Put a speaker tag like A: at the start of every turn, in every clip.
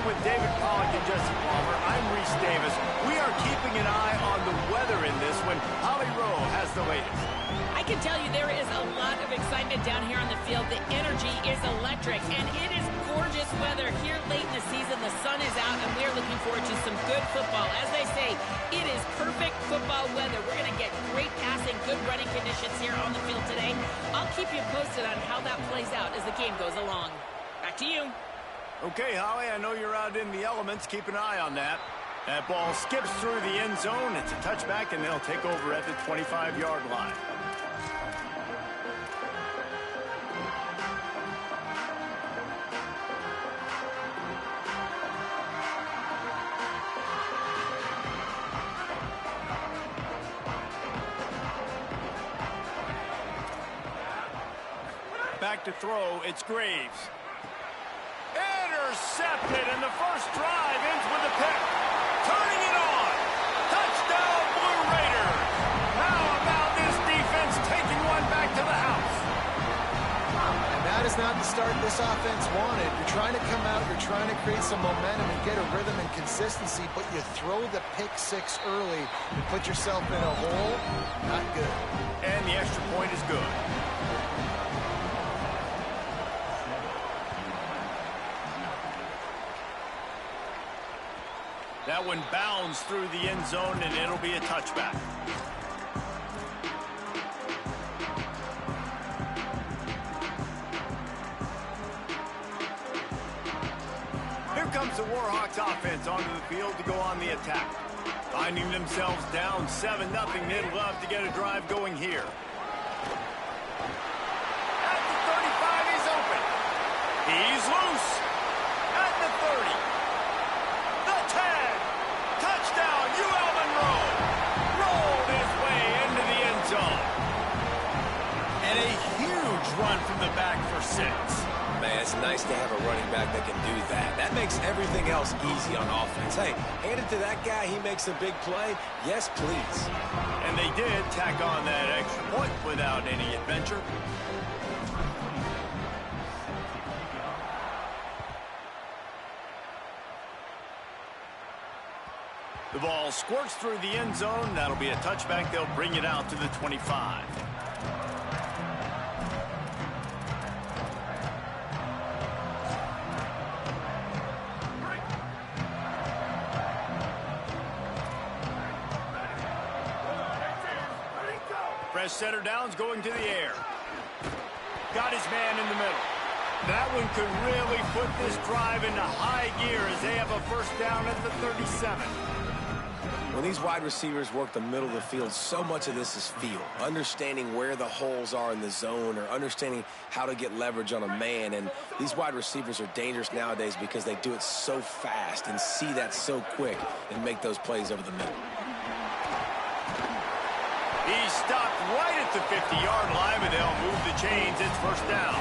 A: with David Pollack and Jesse Palmer. I'm Reese Davis. We are keeping an eye on the weather in this one. Holly Rowe has the latest.
B: I can tell you there is a lot of excitement down here on the field. The energy is electric, and it is gorgeous weather here late in the season. The sun is out, and we are looking forward to some good football. As they say, it is perfect football weather. We're going to get great passing, good running conditions here on the field today. I'll keep you posted on how that plays out as the game goes along. Back to you.
A: Okay, Holly, I know you're out in the elements. Keep an eye on that. That ball skips through the end zone. It's a touchback, and they'll take over at the 25-yard line. Back to throw, it's Graves. Intercepted, and the first drive ends with a pick. Turning it on. Touchdown, Blue Raiders. How about this defense taking one back to the house?
C: And that is not the start this offense wanted. You're trying to come out, you're trying to create some momentum and get a rhythm and consistency, but you throw the pick six early and put yourself in a hole. Not good.
A: And the extra point is good. That one bounds through the end zone, and it'll be a touchback. Here comes the Warhawks offense onto the field to go on the attack. Finding themselves down 7-0, they'd love to get a drive going here. At the 35, he's open. He's loose. At the 30. The 10. Touchdown, ULM rolled his way into the end zone. And a huge run from the back for 6.
D: Man, it's nice to have a running back that can do that. That makes everything else easy on offense. Hey, hand it to that guy, he makes a big play. Yes, please.
A: And they did tack on that extra point without any adventure. The ball squirts through the end zone. That'll be a touchback. They'll bring it out to the 25. Fresh center downs going to the air. Got his man in the middle. That one could really put this drive into high gear as they have a first down at the 37.
D: When these wide receivers work the middle of the field, so much of this is feel. Understanding where the holes are in the zone or understanding how to get leverage on a man. And these wide receivers are dangerous nowadays because they do it so fast and see that so quick and make those plays over the middle.
A: He stopped right at the 50-yard line, but they'll move the chains. It's first down.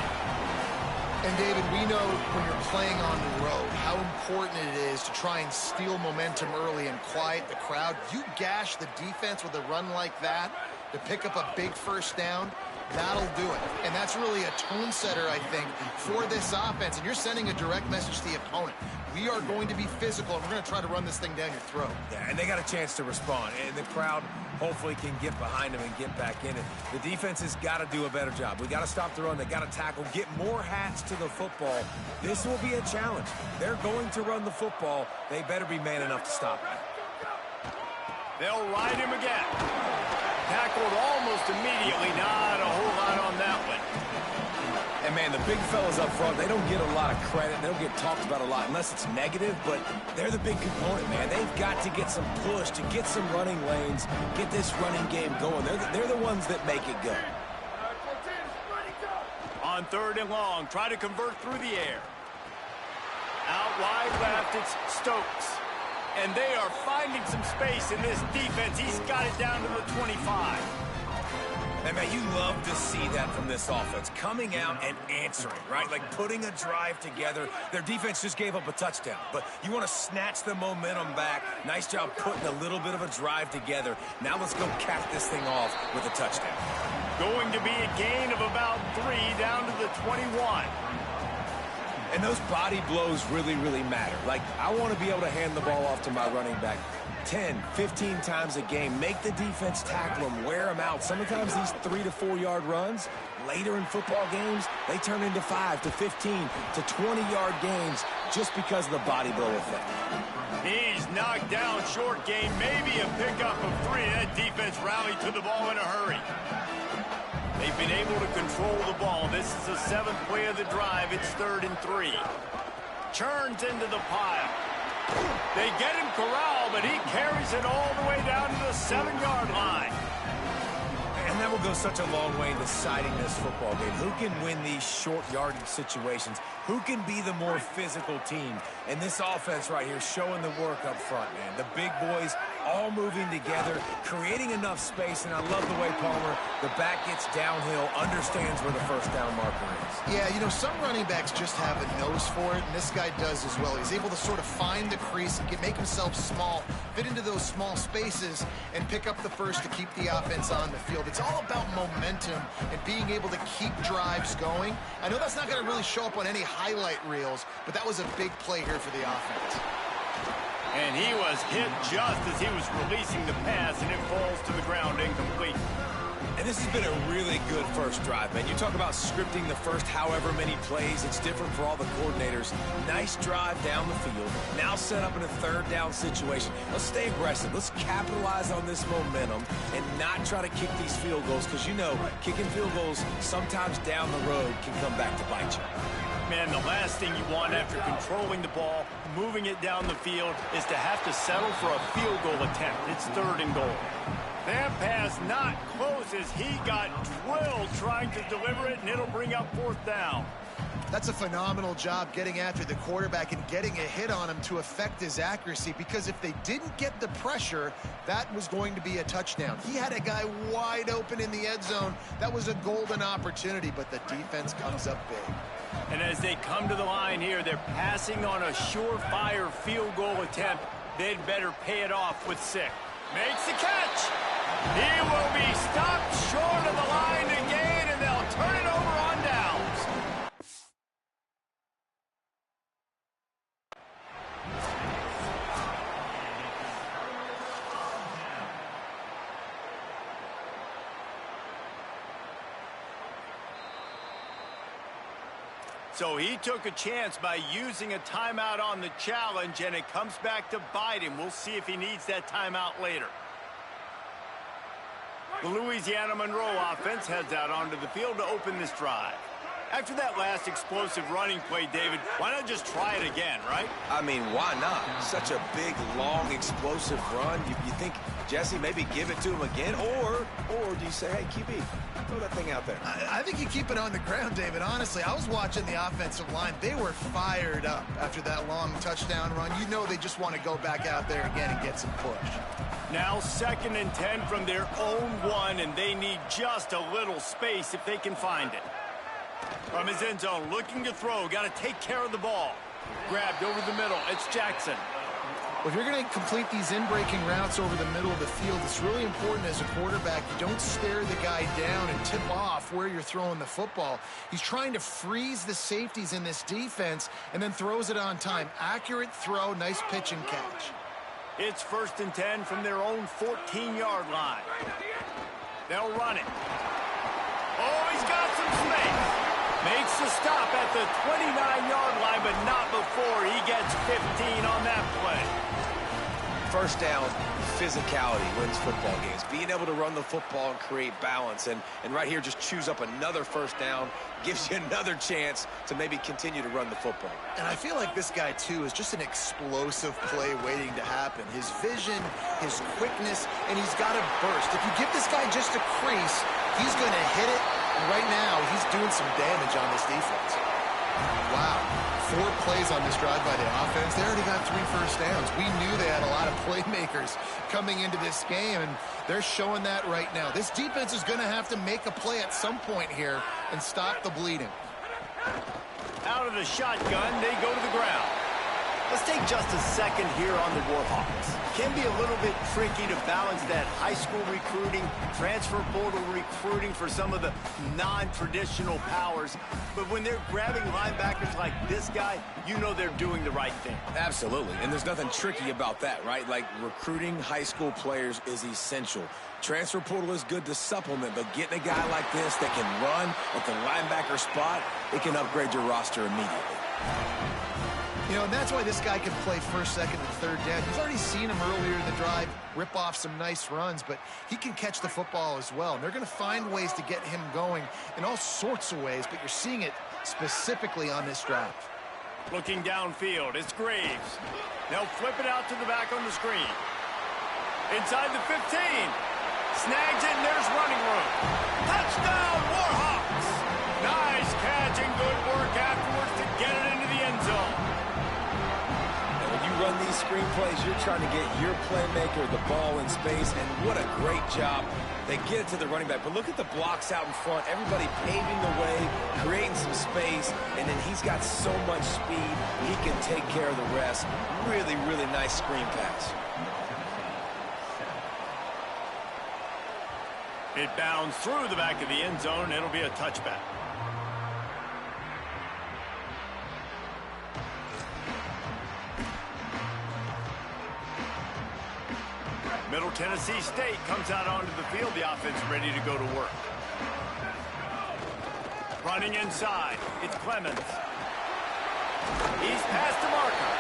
C: And, David, we know when you're playing on the road how important it is to try and steal momentum early and quiet the crowd. You gash the defense with a run like that to pick up a big first down, that'll do it. And that's really a tone setter, I think, for this offense. And you're sending a direct message to the opponent. We are going to be physical, and we're going to try to run this thing down your throat.
E: Yeah, and they got a chance to respond. And the crowd hopefully can get behind them and get back in it. The defense has got to do a better job. We got to stop the run. They got to tackle, get more hats to the football. This will be a challenge. They're going to run the football. They better be man enough to stop it.
A: They'll ride him again. Tackled almost immediately. Not a whole lot on that one.
E: And, man, the big fellas up front, they don't get a lot of credit. They don't get talked about a lot unless it's negative, but they're the big component, man. They've got to get some push, to get some running lanes, get this running game going. They're the ones that make it go.
A: On 3rd and long, try to convert through the air. Out wide left, it's Stokes. And they are finding some space in this defense. He's got it down to the 25.
E: And, man, you love to see that from this offense, coming out and answering, right? Like putting a drive together. Their defense just gave up a touchdown, but you want to snatch the momentum back. Nice job putting a little bit of a drive together. Now let's go cap this thing off with a touchdown.
A: Going to be a gain of about 3 down to the 21.
E: And those body blows really, really matter. Like, I want to be able to hand the ball off to my running back 10, 15 times a game. Make the defense tackle them, wear them out. Sometimes these 3 to 4 yard runs, later in football games, they turn into 5 to 15 to 20-yard games just because of the body blow effect.
A: He's knocked down short gain, maybe a pickup of 3. That defense rallied to the ball in a hurry. They've been able to control the ball. This is the 7th play of the drive. It's 3rd and 3. Churns into the pile. They get him corralled, but he carries it all the way down to the 7-yard line.
E: And that will go such a long way in deciding this football game. Who can win these short yardage situations? Who can be the more physical team? And this offense right here showing the work up front, man. The big boys all moving together, creating enough space. And I love the way Palmer, the back gets downhill, understands where the first down marker is.
C: Yeah, you know, some running backs just have a nose for it, and this guy does as well. He's able to sort of find the crease and make himself small, fit into those small spaces, and pick up the first to keep the offense on the field. It's all about momentum and being able to keep drives going. I know that's not going to really show up on any highlight reels, but that was a big play here for the offense.
A: And he was hit just as he was releasing the pass, and it falls to the ground incomplete.
E: And this has been a really good first drive, man. You talk about scripting the first however many plays. It's different for all the coordinators. Nice drive down the field. Now set up in a 3rd down situation. Let's stay aggressive. Let's capitalize on this momentum and not try to kick these field goals, because, you know, kicking field goals sometimes down the road can come back to bite you.
A: Man, the last thing you want after controlling the ball, moving it down the field, is to have to settle for a field goal attempt. It's 3rd and goal. That pass not close as he got drilled trying to deliver it, and it'll bring up 4th down.
C: That's a phenomenal job getting after the quarterback and getting a hit on him to affect his accuracy, because if they didn't get the pressure, that was going to be a touchdown. He had a guy wide open in the end zone. That was a golden opportunity, but the defense comes up big.
A: And as they come to the line here, they're passing on a surefire field goal attempt. They'd better pay it off with 6. Makes the catch. He will be stopped short of the line to gain, and they'll turn it over on downs. So he took a chance by using a timeout on the challenge, and it comes back to bite him. We'll see if he needs that timeout later. The Louisiana Monroe offense heads out onto the field to open this drive. After that last explosive running play, David, why not just try it again, right?
D: I mean, why not? Such a big, long, explosive run. You think, Jesse, maybe give it to him again? Or do you say, hey, QB, throw that thing out there?
C: I think you keep it on the ground, David. Honestly, I was watching the offensive line. They were fired up after that long touchdown run. You know they just want to go back out there again and get some push.
A: Now 2nd and 10 from their own 1, and they need just a little space if they can find it. From his end zone, looking to throw, got to take care of the ball. Grabbed over the middle, it's Jackson.
C: Well, if you're going to complete these in-breaking routes over the middle of the field, it's really important as a quarterback you don't stare the guy down and tip off where you're throwing the football. He's trying to freeze the safeties in this defense and then throws it on time. Accurate throw, nice pitch and catch.
A: It's 1st and 10 from their own 14-yard line. They'll run it. Oh, he's got some space. Makes the stop at the 29-yard line, but not before he gets 15 on that play.
D: First down, physicality wins football games. Being able to run the football and create balance. And right here, just choose up another first down. Gives you another chance to maybe continue to run the football.
C: And I feel like this guy, too, is just an explosive play waiting to happen. His vision, his quickness, and he's got a burst. If you give this guy just a crease, he's going to hit it. And right now, he's doing some damage on this defense. Wow. 4 plays on this drive by the offense. They already got 3 first downs. We knew they had a lot of playmakers coming into this game, and they're showing that right now. This defense is going to have to make a play at some point here and stop the bleeding.
A: Out of the shotgun, they go to the ground. Let's take just a second here on the Warhawks. Can be a little bit tricky to balance that high school recruiting, transfer portal recruiting for some of the non-traditional powers. But when they're grabbing linebackers like this guy, you know they're doing the right thing.
D: Absolutely, and there's nothing tricky about that, right? Like, recruiting high school players is essential. Transfer portal is good to supplement, but getting a guy like this that can run at the linebacker spot, it can upgrade your roster immediately.
C: You know, and that's why this guy can play first, second, and third down. You've already seen him earlier in the drive rip off some nice runs, but he can catch the football as well. And they're going to find ways to get him going in all sorts of ways, but you're seeing it specifically on this drive.
A: Looking downfield, it's Graves. They'll flip it out to the back on the screen. Inside the 15. Snags it, and there's running room. Touchdown, Warhawks! Nice catch and good work afterwards to get it into the end zone.
D: And when you run these screen plays, you're trying to get your playmaker the ball in space, and what a great job. They get it to the running back, but look at the blocks out in front. Everybody paving the way, creating some space, and then he's got so much speed, he can take care of the rest. Really, really nice screen pass.
A: It bounds through the back of the end zone. It'll be a touchback. Middle Tennessee State comes out onto the field. The offense ready to go to work. Running inside. It's Clemens. He's past the marker.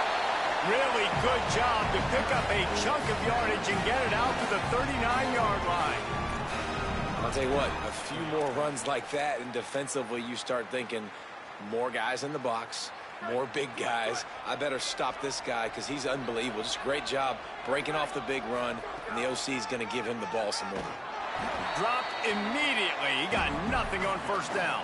A: Really good job to pick up a chunk of yardage and get it out to the 39-yard line.
D: I'll tell you what, a few more runs like that, and defensively you start thinking more guys in the box, more big guys. I better stop this guy because he's unbelievable. Just a great job breaking off the big run, and the OC is going to give him the ball some more.
A: Dropped immediately. He got nothing on first down.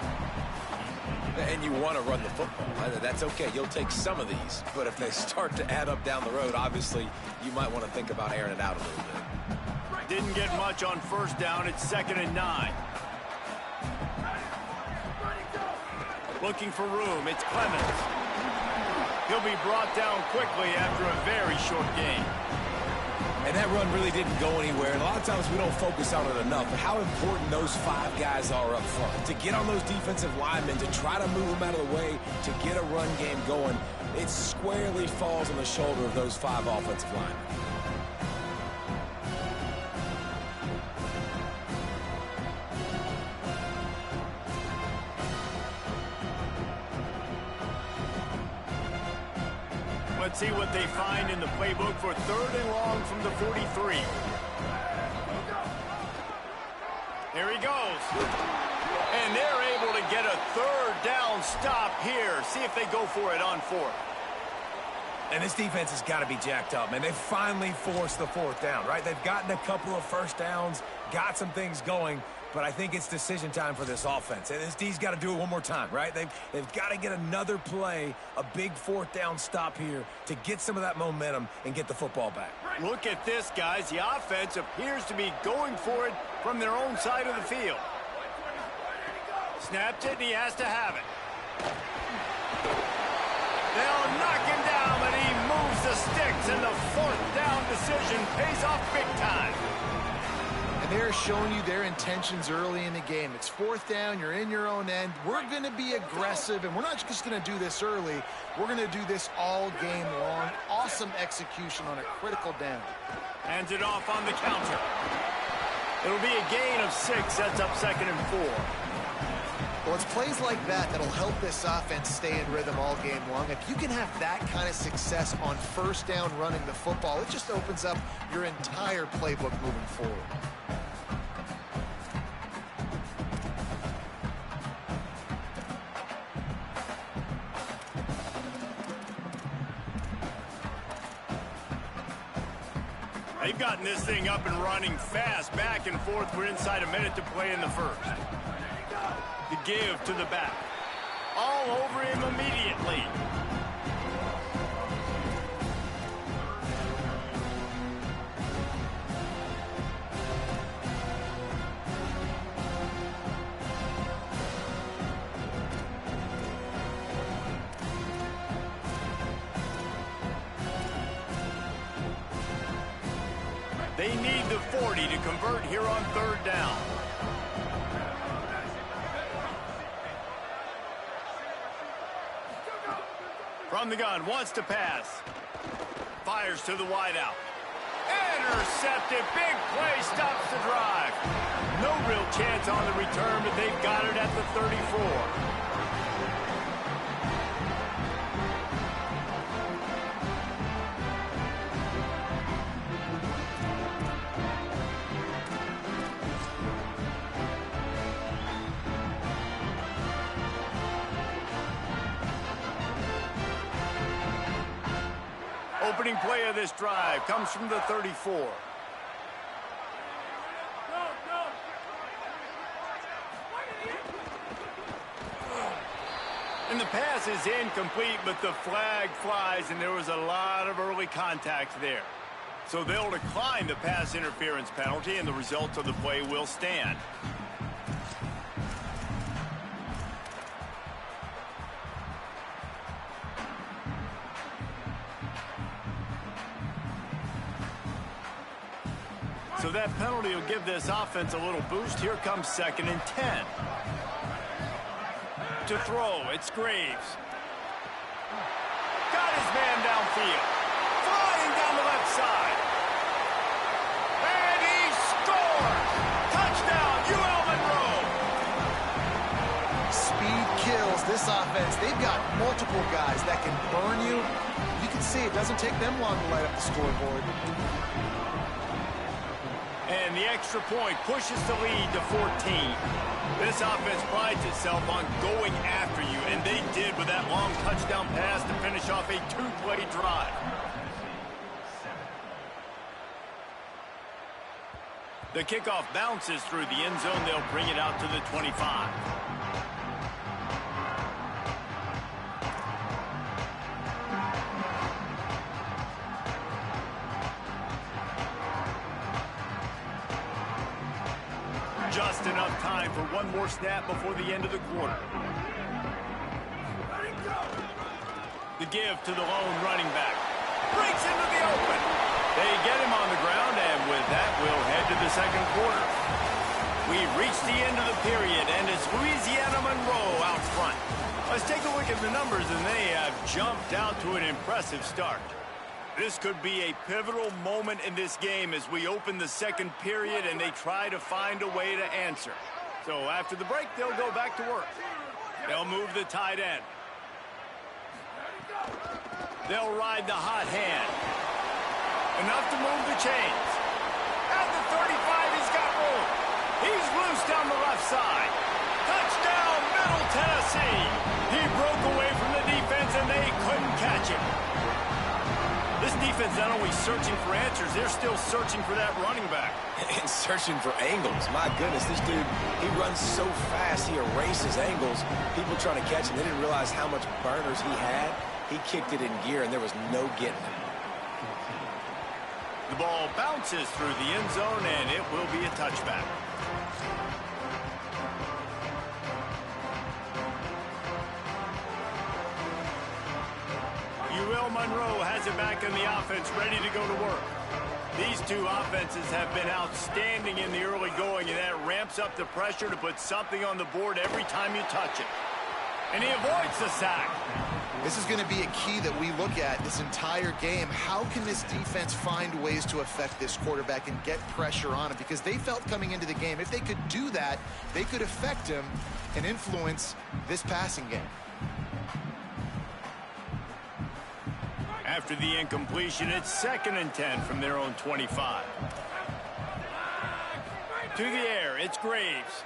D: And you want to run the football. That's okay. You'll take some of these. But if they start to add up down the road, obviously you might want to think about airing it out a little bit.
A: Didn't get much on first down. It's 2nd and 9. Looking for room. It's Clemens. He'll be brought down quickly after a very short game.
D: And that run really didn't go anywhere. And a lot of times we don't focus on it enough. But how important those 5 guys are up front. To get on those defensive linemen, to try to move them out of the way, to get a run game going, it squarely falls on the shoulder of those 5 offensive linemen.
A: Let's see what they find in the playbook for 3rd and long from the 43. There he goes. And they're able to get a 3rd down stop here. See if they go for it on 4th.
E: And this defense has got to be jacked up, man. They finally forced the 4th down, right? They've gotten a couple of first downs, got some things going, but I think it's decision time for this offense. And this D's got to do it one more time, right? They've got to get another play, a big 4th down stop here to get some of that momentum and get the football back.
A: Look at this, guys. The offense appears to be going for it from their own side of the field. Snapped it, and he has to have it. They'll knock him down, but he moves the sticks, and the 4th down decision pays off big time.
C: And they're showing you their intentions early in the game. It's 4th down, you're in your own end. We're going to be aggressive, and we're not just going to do this early. We're going to do this all game long. Awesome execution on a critical down.
A: Hands it off on the counter. It'll be a gain of 6, sets up 2nd and 4.
C: Well, it's plays like that that'll help this offense stay in rhythm all game long. If you can have that kind of success on first down running the football, it just opens up your entire playbook moving forward.
A: They've gotten this thing up and running fast, back and forth. We're inside a minute to play in the 1st. The give to the back. All over him immediately. They need the 40 to convert here on 3rd down. From the gun, wants to pass. Fires to the wideout. Intercepted. Big play stops the drive. No real chance on the return, but they've got it at the 34. Opening play of this drive comes from the 34. And the pass is incomplete, but the flag flies, and there was a lot of early contact there. So they'll decline the pass interference penalty, and the results of the play will stand. So that penalty will give this offense a little boost. Here comes 2nd and 10. To throw, it's Graves. Got his man downfield. Flying down the left side. And he scores! Touchdown, UL Monroe!
C: Speed kills this offense. They've got multiple guys that can burn you. You can see it doesn't take them long to light up the scoreboard.
A: And the extra point pushes the lead to 14. This offense prides itself on going after you, and they did with that long touchdown pass to finish off a 2-play drive. The kickoff bounces through the end zone. They'll bring it out to the 25. Just enough time for one more snap before the end of the quarter. The give to the lone running back. Breaks into the open. They get him on the ground, and with that, we'll head to the second quarter. We've reached the end of the period, and it's Louisiana Monroe out front. Let's take a look at the numbers, and they have jumped out to an impressive start. This could be a pivotal moment in this game as we open the second period and they try to find a way to answer. So after the break, they'll go back to work. They'll move the tight end. They'll ride the hot hand. Enough to move the chains. At the 35, he's got room. He's loose down the left side. Touchdown, Middle Tennessee. He broke away from the defense and they couldn't catch him. This defense not only searching for answers, they're still searching for that running back.
D: And searching for angles. My goodness, this dude, he runs so fast, he erases angles. People trying to catch him, they didn't realize how much burners he had. He kicked it in gear, and there was no getting it.
A: The ball bounces through the end zone, and it will be a touchback. UL Monroe has it back in the offense, ready to go to work. These two offenses have been outstanding in the early going, and that ramps up the pressure to put something on the board every time you touch it. And he avoids the sack.
C: This is going to be a key that we look at this entire game. How can this defense find ways to affect this quarterback and get pressure on him? Because they felt coming into the game, if they could do that, they could affect him and influence this passing game.
A: After the incompletion, it's 2nd and 10 from their own 25. To the air, it's Graves.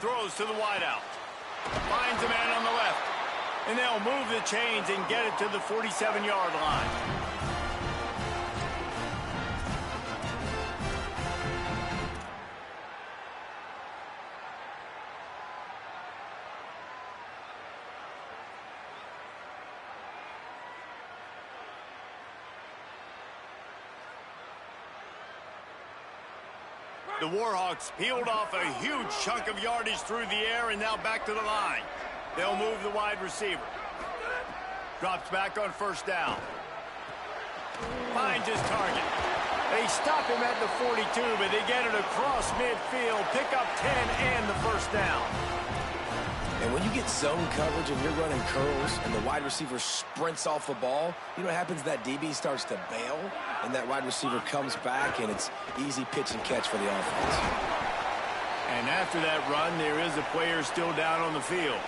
A: Throws to the wideout. Finds a man on the left. And they'll move the chains and get it to the 47-yard line. The Warhawks peeled off a huge chunk of yardage through the air and now back to the line. They'll move the wide receiver. Drops back on 1st down. Finds his target. They stop him at the 42, but they get it across midfield, pick up 10 and the first down.
D: And when you get zone coverage and you're running curls and the wide receiver sprints off the ball, you know what happens? That DB starts to bail, and that wide receiver comes back, and it's easy pitch and catch for the offense.
A: And after that run, there is a player still down on the field.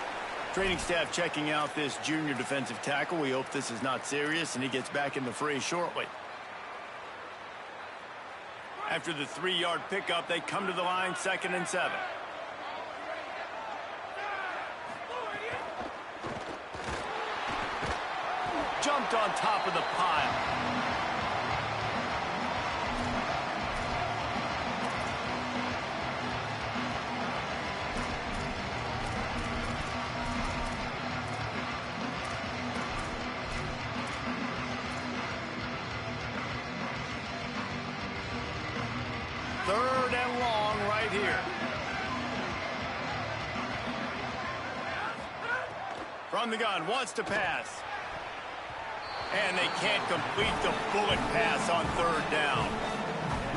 A: Training staff checking out this junior defensive tackle. We hope this is not serious, and he gets back in the fray shortly. After the 3-yard pickup, they come to the line, 2nd and 7. Jumped on top of the pile. Third and long right here. From the gun, wants to pass. And they can't complete the bullet pass on 3rd down.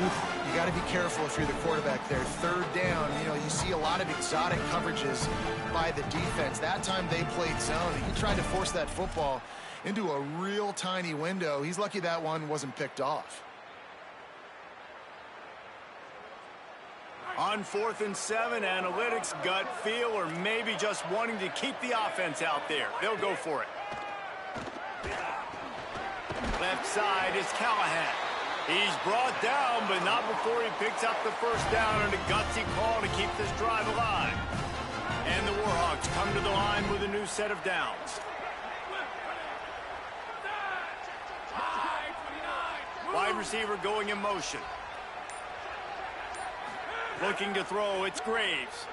C: Oof, you got to be careful if you're the quarterback there. 3rd down, you know, you see a lot of exotic coverages by the defense. That time they played zone. He tried to force that football into a real tiny window. He's lucky that one wasn't picked off.
A: On 4th and 7, analytics, gut feel, or maybe just wanting to keep the offense out there. They'll go for it. Left side is Callahan. He's brought down, but not before he picks up the first down and a gutsy call to keep this drive alive. And the Warhawks come to the line with a new set of downs. Wide receiver going in motion. Looking to throw, it's Graves.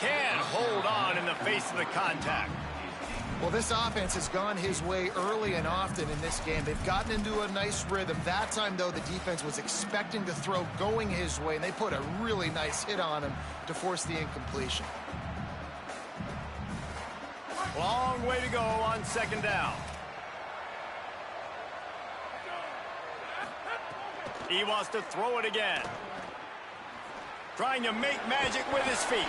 A: Can't hold on in the face of the contact.
C: Well, this offense has gone his way early and often in this game. They've gotten into a nice rhythm. That time, though, the defense was expecting to throw going his way, and they put a really nice hit on him to force the incompletion.
A: Long way to go on 2nd down. He wants to throw it again. Trying to make magic with his feet.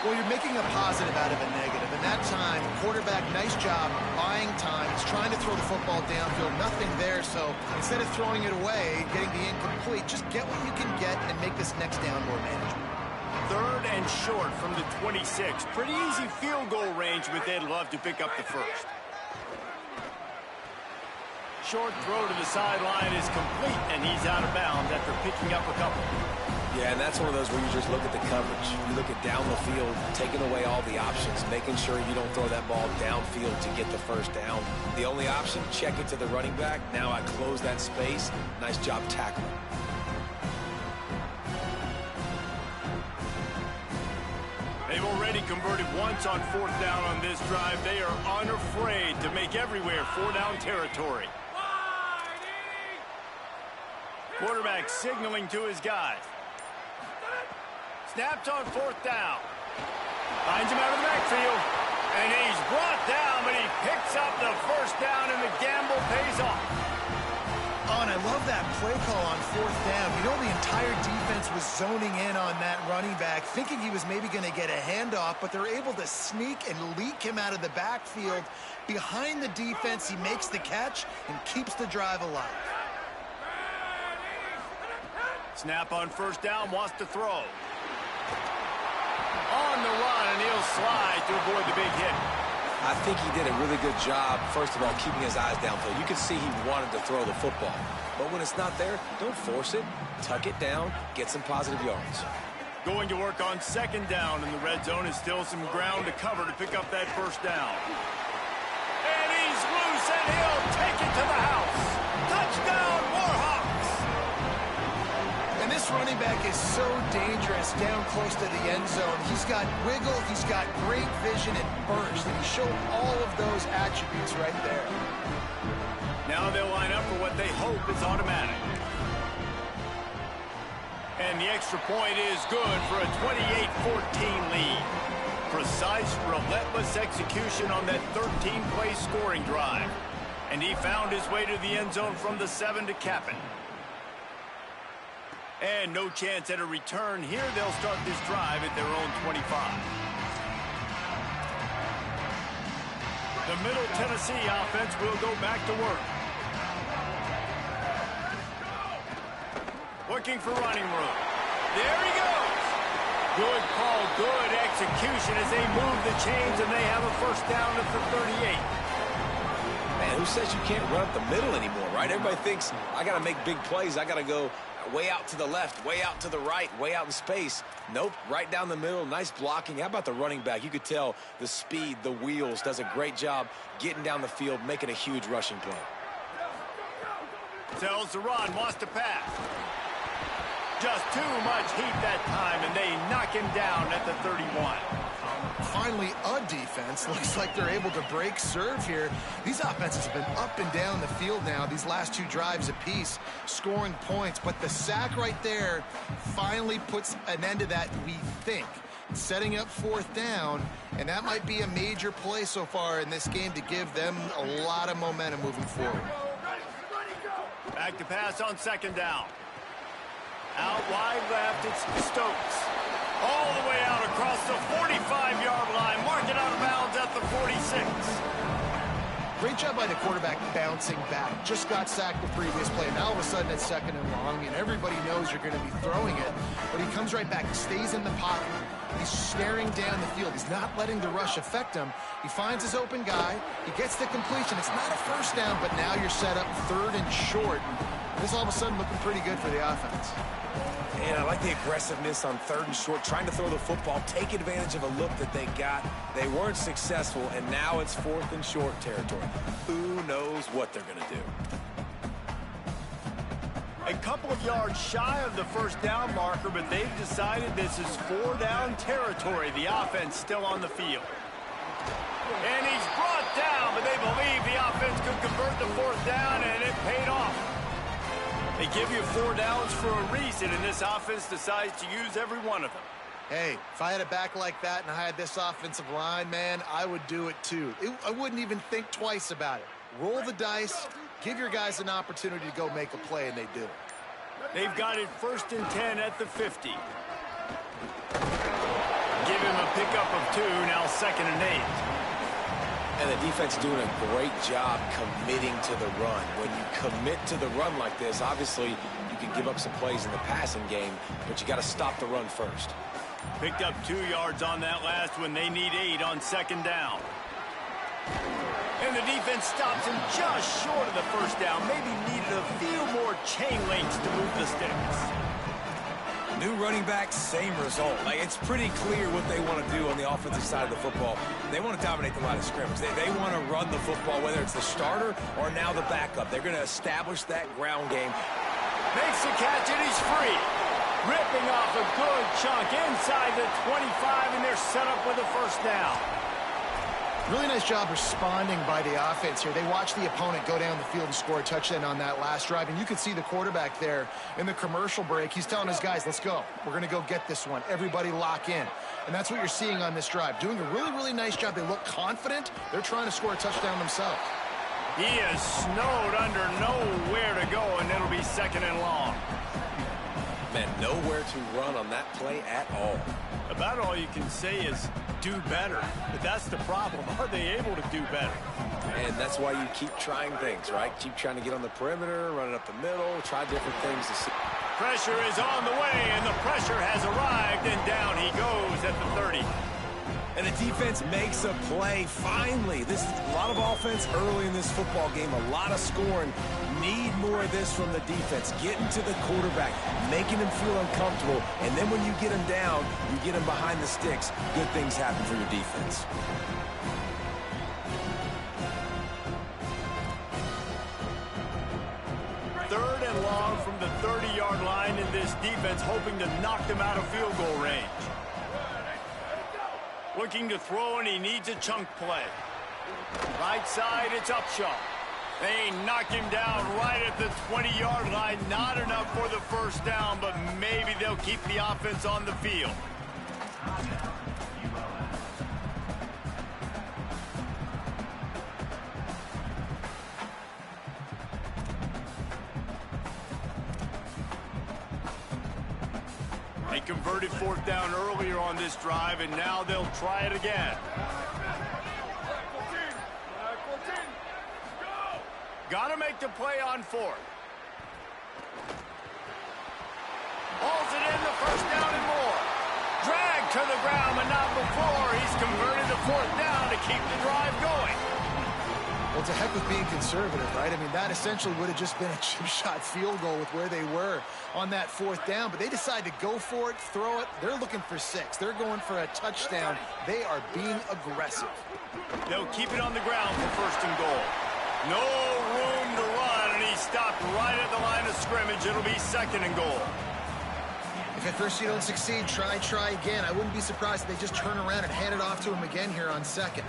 C: Well, you're making a positive out of a negative. And that time, quarterback, nice job buying time. He's trying to throw the football downfield. Nothing there. So instead of throwing it away, getting the incomplete, just get what you can get and make this next down more manageable.
A: 3rd and short from the 26. Pretty easy field goal range, but they'd love to pick up the first. Short throw to the sideline is complete, and he's out of bounds after picking up a couple.
D: Yeah, and that's one of those where you just look at the coverage. You look at down the field, taking away all the options, making sure you don't throw that ball downfield to get the first down. The only option, check it to the running back. Now I close that space. Nice job tackling.
A: They've already converted once on 4th down on this drive. They are unafraid to make everywhere 4-down territory. Quarterback signaling to his guys. Snapped on 4th down. Finds him out of the backfield. And he's brought down, but he picks up the first down, and the gamble pays off.
C: Oh, and I love that play call on 4th down. You know, the entire defense was zoning in on that running back, thinking he was maybe going to get a handoff, but they're able to sneak and leak him out of the backfield. Behind the defense, he makes the catch and keeps the drive alive.
A: Snap on 1st down, wants to throw. On the run, and he'll slide to avoid the big hit.
D: I think he did a really good job, first of all, keeping his eyes downfield. You can see he wanted to throw the football. But when it's not there, don't force it. Tuck it down, get some positive yards.
A: Going to work on 2nd down, and the red zone is still some ground to cover to pick up that first down. And he's loose, and he'll take it to the house. Touchdown, Warhawks!
C: And this running back is so dangerous down close to the end zone. He's got wiggle, he's got great vision and burst, and he showed all of those attributes right there.
A: Now they'll line up for what they hope is automatic. And the extra point is good for a 28-14 lead. Precise, relentless execution on that 13-play scoring drive. And he found his way to the end zone from the 7 to cap it. And no chance at a return here. They'll start this drive at their own 25. The Middle Tennessee offense will go back to work. Looking for running room. There he goes. Good call, good execution as they move the chains, and they have a first down at the 38.
D: Man, who says you can't run up the middle anymore, right? Everybody thinks, I got to make big plays. I got to go way out to the left, way out to the right, way out in space. Nope, right down the middle, nice blocking. How about the running back? You could tell the speed, the wheels, does a great job getting down the field, making a huge rushing play.
A: Tells the run, wants to pass. Just too much heat that time, and they knock him down at the 31.
C: Finally, a defense. Looks like they're able to break serve here. These offenses have been up and down the field now, these last two drives apiece, scoring points. But the sack right there finally puts an end to that, we think. Setting up fourth down, and that might be a major play so far in this game to give them a lot of momentum moving forward.
A: Back to pass on second down. Out wide left, it's Stokes. All the way out across the 45-yard line. Mark it out of bounds at the 46.
C: Great job by the quarterback bouncing back. Just got sacked the previous play. Now all of a sudden it's second and long, and everybody knows you're going to be throwing it. But he comes right back. He stays in the pocket. He's staring down the field. He's not letting the rush affect him. He finds his open guy. He gets the completion. It's not a first down, but now you're set up third and short. This all of a sudden looking pretty good for the offense.
E: And I like the aggressiveness on third and short, trying to throw the football, take advantage of a look that they got. They weren't successful, and now it's fourth and short territory. Who knows what they're going to do?
A: A couple of yards shy of the first down marker, but they've decided this is 4-down territory. The offense still on the field. And he's brought down, but they believe the offense could convert the fourth down, and it paid off. They give you 4 downs for a reason, and this offense decides to use every one of them.
C: Hey, if I had a back like that and I had this offensive line, man, I would do it too. I wouldn't even think twice about it. Roll the dice, give your guys an opportunity to go make a play, and they do.
A: They've got it 1st and 10 at the 50. Give him a pickup of 2, now 2nd and 8.
D: And the defense doing a great job committing to the run. When you commit to the run like this, obviously you can give up some plays in the passing game, but you got to stop the run first.
A: Picked up 2 yards on that last one. They need 8 on second down. And the defense stops him just short of the first down. Maybe needed a few more chain links to move the sticks.
E: New running back, same result. Like, it's pretty clear what they want to do on the offensive side of the football. They want to dominate the line of scrimmage. They want to run the football, whether it's the starter or now the backup. They're going to establish that ground game.
A: Makes the catch, and he's free. Ripping off a good chunk inside the 25, and they're set up with a first down.
C: Really nice job responding by the offense here. They watched the opponent go down the field and score a touchdown on that last drive, and you could see the quarterback there in the commercial break. He's telling his guys, let's go. We're going to go get this one. Everybody lock in. And that's what you're seeing on this drive. Doing a really, really nice job. They look confident. They're trying to score a touchdown themselves.
A: He is snowed under, nowhere to go, and it'll be 2nd and long.
D: Man, nowhere to run on that play at all.
A: About all you can say is do better. But that's the problem. Are they able to do better?
D: And that's why you keep trying things, right? Keep trying to get on the perimeter, running up the middle, try different things to see.
A: Pressure is on the way, and the pressure has arrived, and down he goes at the 30.
E: And the defense makes a play. Finally, this is a lot of offense early in this football game, a lot of scoring. Need more of this from the defense. Getting to the quarterback, making him feel uncomfortable, and then when you get him down, you get him behind the sticks. Good things happen for your defense.
A: Third and long from the 30-yard line, in this defense hoping to knock them out of field goal range. Looking to throw, and he needs a chunk play. Right side, it's Upshaw. They knock him down right at the 20-yard line. Not enough for the first down, but maybe they'll keep the offense on the field. They converted fourth down earlier on this drive, and now they'll try it again. Got to make the play on fourth. Hauls it in, the first down and more. Dragged to the ground, but not before. He's converted the fourth down to keep the drive going.
C: Well, it's a heck with being conservative, right? I mean, that essentially would have just been a chip-shot field goal with where they were on that fourth down, but they decide to go for it, throw it. They're looking for 6. They're going for a touchdown. They are being aggressive.
A: They'll keep it on the ground for first and goal. No room to run, and he stopped right at the line of scrimmage. It'll be second and goal.
C: If at first you don't succeed, try again. I wouldn't be surprised if they just turn around and hand it off to him again here on second.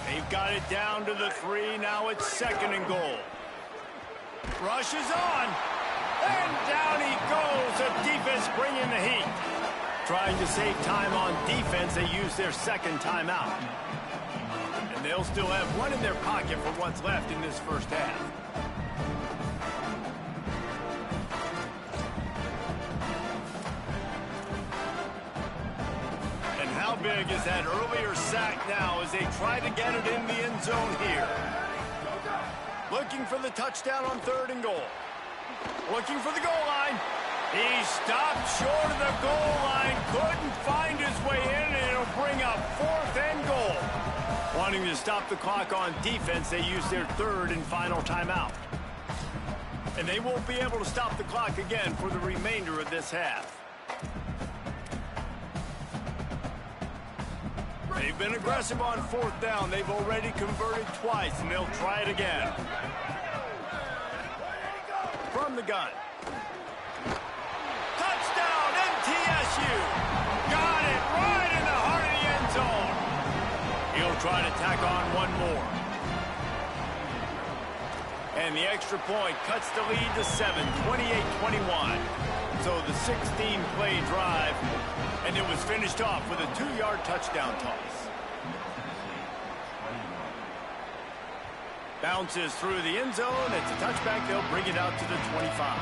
A: They've got it down to the 3. Now it's second and goal. Rushes on. And down he goes. The defense bringing the heat. Trying to save time on defense, they use their second timeout. And they'll still have one in their pocket for what's left in this first half. How big is that earlier sack now as they try to get it in the end zone here? Looking for the touchdown on third and goal. Looking for the goal line. He stopped short of the goal line. Couldn't find his way in, and it'll bring up fourth and goal. Wanting to stop the clock on defense, they use their third and final timeout. And they won't be able to stop the clock again for the remainder of this half. They've been aggressive on fourth down. They've already converted twice, and they'll try it again. From the gun. Touchdown, MTSU. Got it right in the heart of the end zone. He'll try to tack on one more. And the extra point cuts the lead to 7, 28-21. So the 16-play drive, and it was finished off with a 2-yard touchdown toss. Bounces through the end zone. It's a touchback. They'll bring it out to the 25.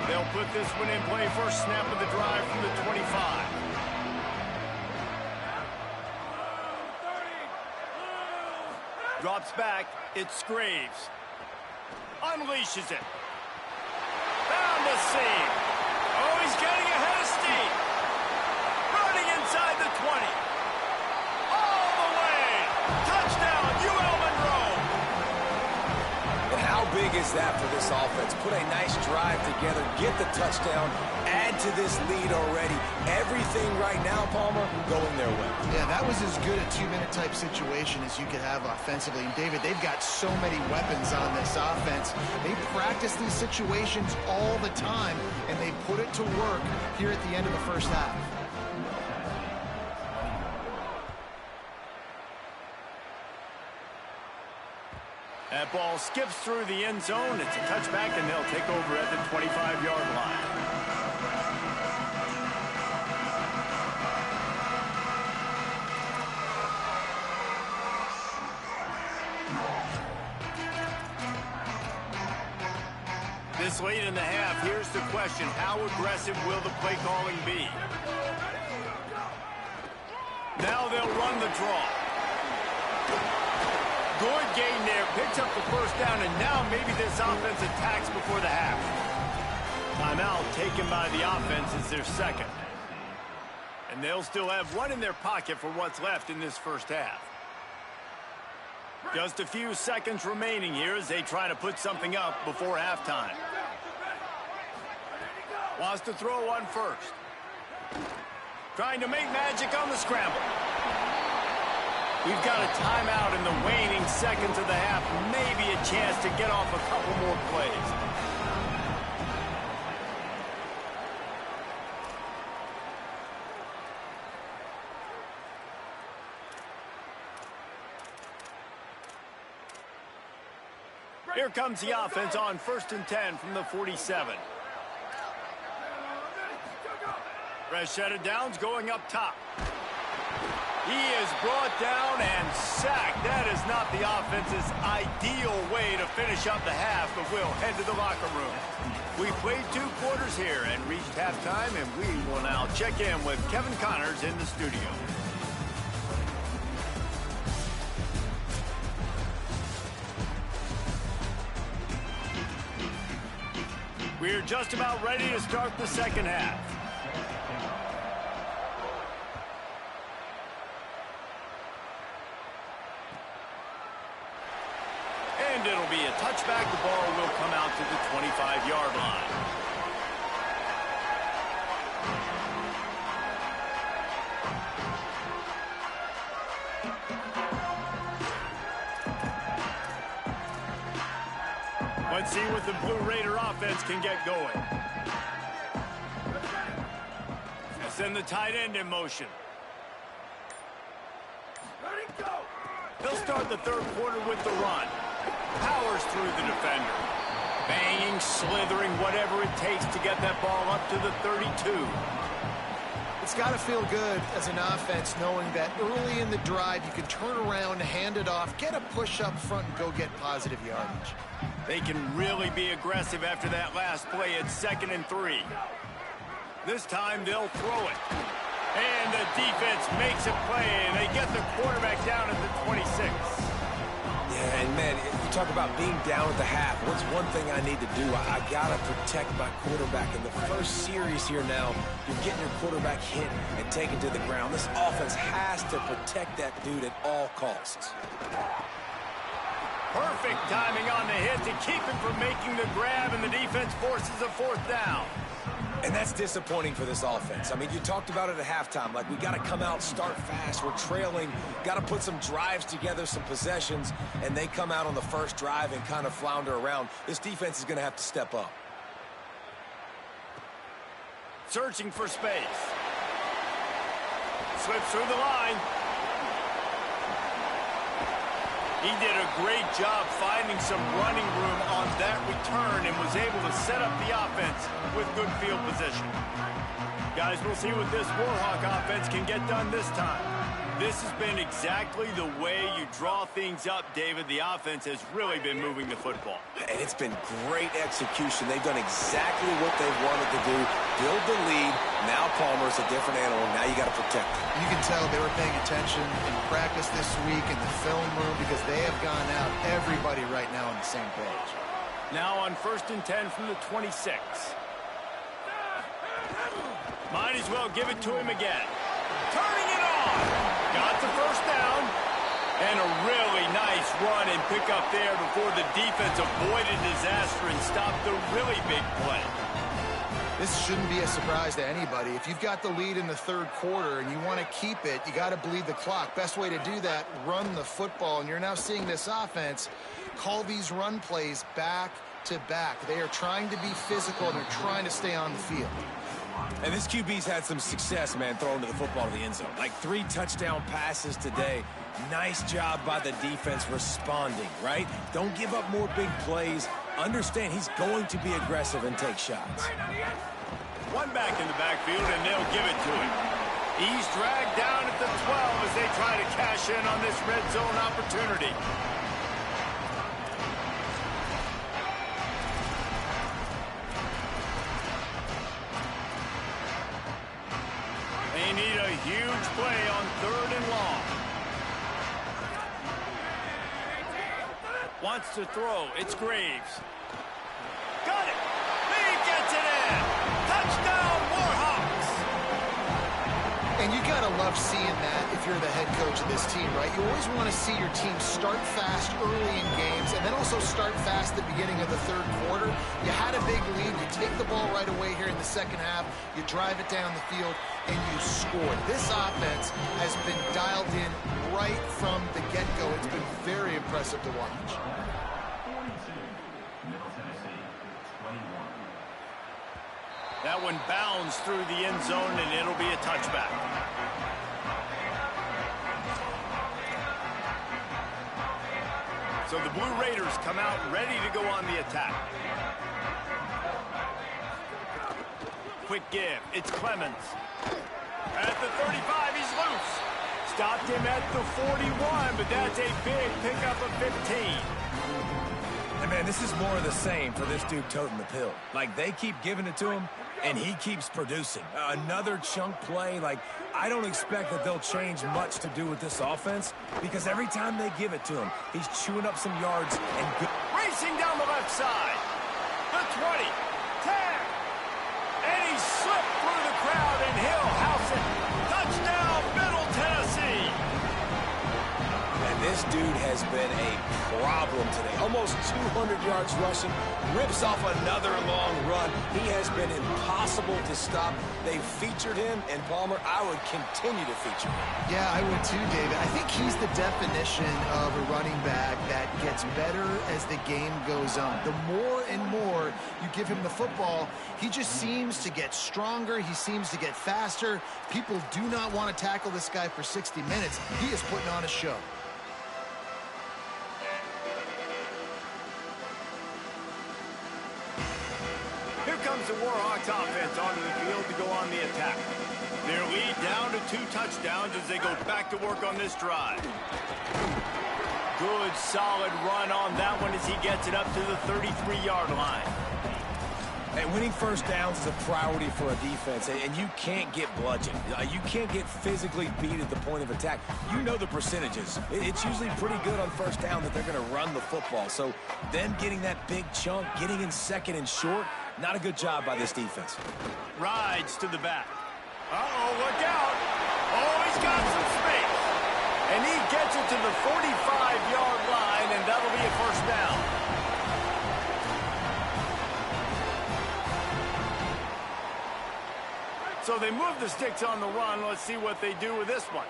A: They'll put this one in play. First snap of the drive from the 25. Drops back. It's Graves. Unleashes it. Found the seam. Oh, he's getting ahead of steam. Running inside the 20. All the way. Touchdown, ULM.
E: How big is that for this offense? Put a nice drive together, get the touchdown, add to this lead already. Everything right now, Palmer, going their way.
C: Yeah, that was as good a 2-minute type situation as you could have offensively. And David, they've got so many weapons on this offense. They practice these situations all the time, and they put it to work here at the end of the first half.
A: That ball skips through the end zone. It's a touchback, and they'll take over at the 25-yard line. This late in the half, here's the question. How aggressive will the play calling be? Now they'll run the draw. Good gain there, picks up the first down, and now maybe this offense attacks before the half. Timeout taken by the offense is their second. And they'll still have one in their pocket for what's left in this first half. Just a few seconds remaining here as they try to put something up before halftime. Wants to throw one first. Trying to make magic on the scramble. We've got a timeout in the waning seconds of the half. Maybe a chance to get off a couple more plays. Here comes the offense on 1st and 10 from the 47. Fresh set of downs going up top. He is brought down and sacked. That is not the offense's ideal way to finish up the half, but we'll head to the locker room. We played 2 quarters here and reached halftime, and we will now check in with Kevin Connors in the studio. We're just about ready to start the second half. And it'll be a touchback. The ball will come out to the 25-yard line. Let's see what the Blue Raider offense can get going. Send the tight end in motion. They'll start the third quarter with the run. Powers through the defender. Banging, slithering, whatever it takes to get that ball up to the 32.
C: It's got to feel good as an offense knowing that early in the drive you can turn around, hand it off, get a push up front, and go get positive yardage.
A: They can really be aggressive after that last play at 2nd and 3. This time they'll throw it. And the defense makes a play, and they get the quarterback down at the 26.
D: Yeah, and man, you talk about being down at the half. What's one thing I need to do? I got to protect my quarterback. In the first series here now, you're getting your quarterback hit and taken to the ground. This offense has to protect that dude at all costs.
A: Perfect timing on the hit to keep him from making the grab, and the defense forces a 4th down.
D: And that's disappointing for this offense. I mean, you talked about it at halftime. Like, we got to come out, start fast. We're trailing. Got to put some drives together, some possessions, and they come out on the first drive and kind of flounder around. This defense is going to have to step up.
A: Searching for space. Slips through the line. He did a great job finding some running room on that return and was able to set up the offense with good field position. Guys, we'll see what this Warhawk offense can get done this time. This has been exactly the way you draw things up, David. The offense has really been moving the football.
D: And it's been great execution. They've done exactly what they wanted to do. Build the lead. Now Palmer's a different animal. Now you got to protect him.
C: You can tell they were paying attention in practice this week in the film room because they have gone out, everybody right now on the same page.
A: Now on 1st and 10 from the 26. Might as well give it to him again. Turning it on. Got the 1st down. And a really nice run and pick up there before the defense avoided disaster and stopped the really big play.
C: This shouldn't be a surprise to anybody. If you've got the lead in the 3rd quarter and you want to keep it, you got to bleed the clock. Best way to do that, run the football. And you're now seeing this offense call these run plays back to back. They are trying to be physical and they're trying to stay on the field.
D: And this QB's had some success, man, throwing to the football to the end zone. Like 3 touchdown passes today. Nice job by the defense responding, right? Don't give up more big plays. Understand he's going to be aggressive and take shots.
A: One back in the backfield, and they'll give it to him. He's dragged down at the 12 as they try to cash in on this red zone opportunity. They need a huge play on 3rd and long. Wants to throw. It's Graves. Got it. He gets it in. Touchdown, Warhawks.
C: And you got to love seeing that if you're the head coach of this team, right? You always want to see your team start fast early in games and then also start fast at the beginning of the 3rd quarter. You had a big lead. You take the ball right away here in the 2nd half. You drive it down the field, and you score. This offense has been dialed in right from the get-go. It's been very impressive to watch.
A: That one bounds through the end zone, and it'll be a touchback. So the Blue Raiders come out ready to go on the attack. Quick give. It's Clemens. At the 35, he's loose. Stopped him at the 41, but that's a big pickup of 15.
E: And man, this is more of the same for this dude toting the pill. Like, they keep giving it to him, and he keeps producing. Another chunk play. Like, I don't expect that they'll change much to do with this offense, because every time they give it to him, he's chewing up some yards and good.
A: Racing down the left side. The 20. 10. And he slipped through the crowd, and he'll house it. Touchdown, Middle Tennessee.
D: And this dude has been a problem today. Almost 200 yards rushing. Rips off another long run. He has been impossible to stop. They've featured him, and Palmer, I would continue to feature him.
C: Yeah, I would too, David. I think he's the definition of a running back that gets better as the game goes on. The more and more you give him the football, he just seems to get stronger. He seems to get faster. People do not want to tackle this guy for 60 minutes. He is putting on a show.
A: Here comes the Warhawks offense onto the field to go on the attack. Their lead down to 2 touchdowns as they go back to work on this drive. Good, solid run on that one as he gets it up to the 33-yard line.
D: And winning first downs is a priority for a defense, and you can't get bludgeoned. You can't get physically beat at the point of attack. You know the percentages. It's usually pretty good on first down that they're going to run the football. So them getting that big chunk, getting in second and short, not a good job by this defense.
A: Rides to the back. Uh-oh, look out. Oh, he's got some space. And he gets it to the 45-yard line, and that'll be a first down. So they move the sticks on the run. Let's see what they do with this one.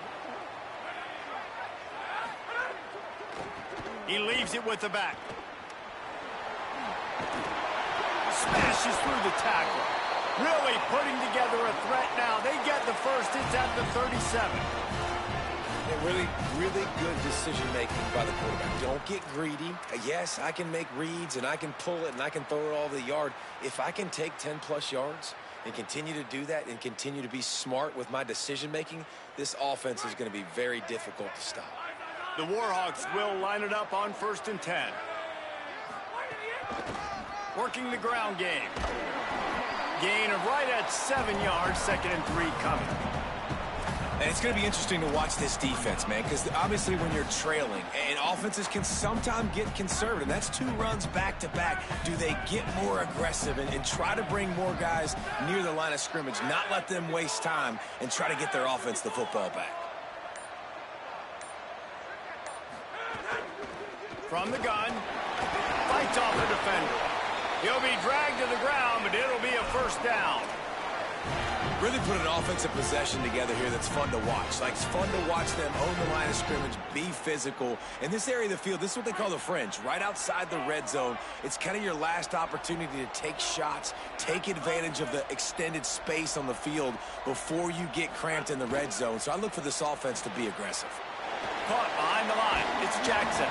A: He leaves it with the back. Smashes through the tackle. Really putting together a threat now. They get the first. It's at the 37.
D: And really good decision-making by the quarterback. Don't get greedy. Yes, I can make reads, and I can pull it, and I can throw it all over the yard. If I can take 10-plus yards and continue to do that and continue to be smart with my decision-making, this offense is going to be very difficult to stop.
A: The Warhawks will line it up on 1st and 10. Working the ground game. Gain of right at 7 yards, 2nd and 3 coming.
D: And it's going to be interesting to watch this defense, man, because obviously when you're trailing, and offenses can sometimes get conservative. That's 2 runs back-to-back. Do they get more aggressive and try to bring more guys near the line of scrimmage, not let them waste time, and try to get their offense the football back?
A: From the gun, fights off the defender. He'll be dragged to the ground, but it'll be a first down.
D: Really put an offensive possession together here that's fun to watch. Like, it's fun to watch them own the line of scrimmage, be physical. In this area of the field, this is what they call the fringe, right outside the red zone. It's kind of your last opportunity to take shots, take advantage of the extended space on the field before you get cramped in the red zone. So I look for this offense to be aggressive.
A: Caught behind the line. It's Jackson.